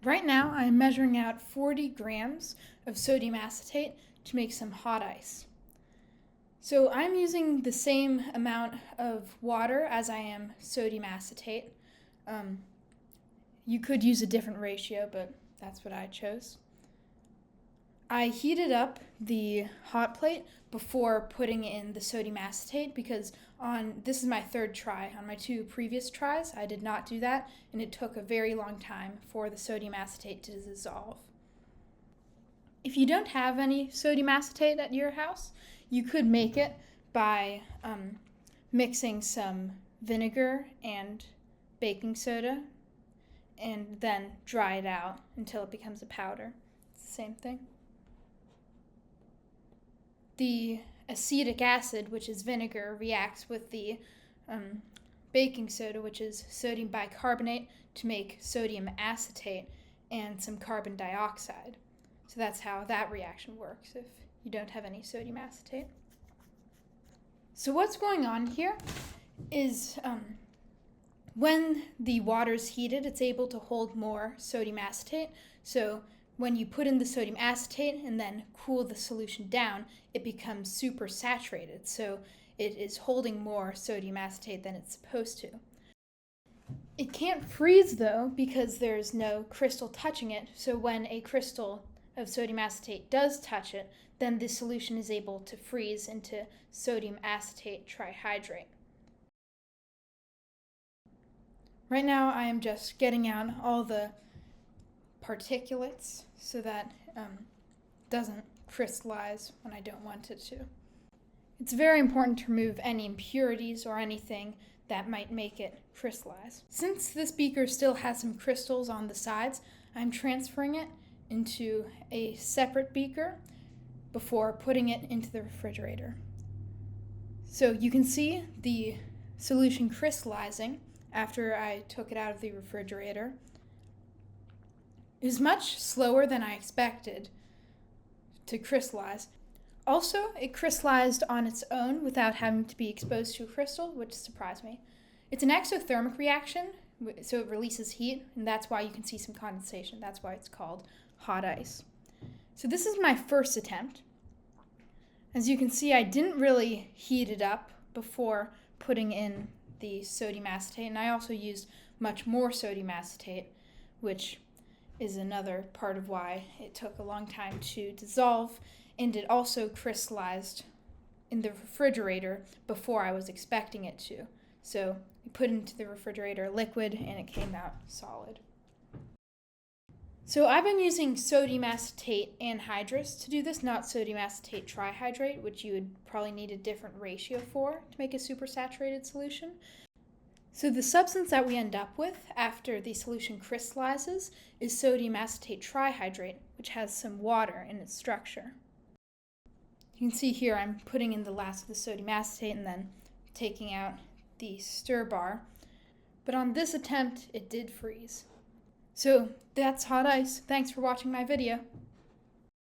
Right now, I'm measuring out 40 grams of sodium acetate to make some hot ice. So I'm using the same amount of water as I am sodium acetate. You could use a different ratio, but that's what I chose. I heated up the hot plate before putting in the sodium acetate because this is my third try. On my two previous tries, I did not do that, and it took a very long time for the sodium acetate to dissolve. If you don't have any sodium acetate at your house, you could make it by mixing some vinegar and baking soda and then dry it out until it becomes a powder. It's the same thing. The acetic acid, which is vinegar, reacts with the baking soda, which is sodium bicarbonate, to make sodium acetate and some carbon dioxide. So that's how that reaction works if you don't have any sodium acetate. So what's going on here is when the water is heated, it's able to hold more sodium acetate. So when you put in the sodium acetate and then cool the solution down, it becomes supersaturated. So it is holding more sodium acetate than it's supposed to. It can't freeze though because there's no crystal touching it. So when a crystal of sodium acetate does touch it, then the solution is able to freeze into sodium acetate trihydrate. Right now I am just getting out all the particulates so that it doesn't crystallize when I don't want it to. It's very important to remove any impurities or anything that might make it crystallize. Since this beaker still has some crystals on the sides, I'm transferring it into a separate beaker before putting it into the refrigerator. So you can see the solution crystallizing after I took it out of the refrigerator. It was much slower than I expected to crystallize. Also, it crystallized on its own without having to be exposed to a crystal, which surprised me. It's an exothermic reaction, so it releases heat, and that's why you can see some condensation. That's why it's called hot ice. So this is my first attempt. As you can see, I didn't really heat it up before putting in the sodium acetate, and I also used much more sodium acetate, which is another part of why it took a long time to dissolve, and it also crystallized in the refrigerator before I was expecting it to. So we put it into the refrigerator liquid and it came out solid. So I've been using sodium acetate anhydrous to do this, not sodium acetate trihydrate, which you would probably need a different ratio for to make a supersaturated solution. So the substance that we end up with after the solution crystallizes is sodium acetate trihydrate, which has some water in its structure. You can see here I'm putting in the last of the sodium acetate and then taking out the stir bar. But on this attempt, it did freeze. So that's hot ice. Thanks for watching my video.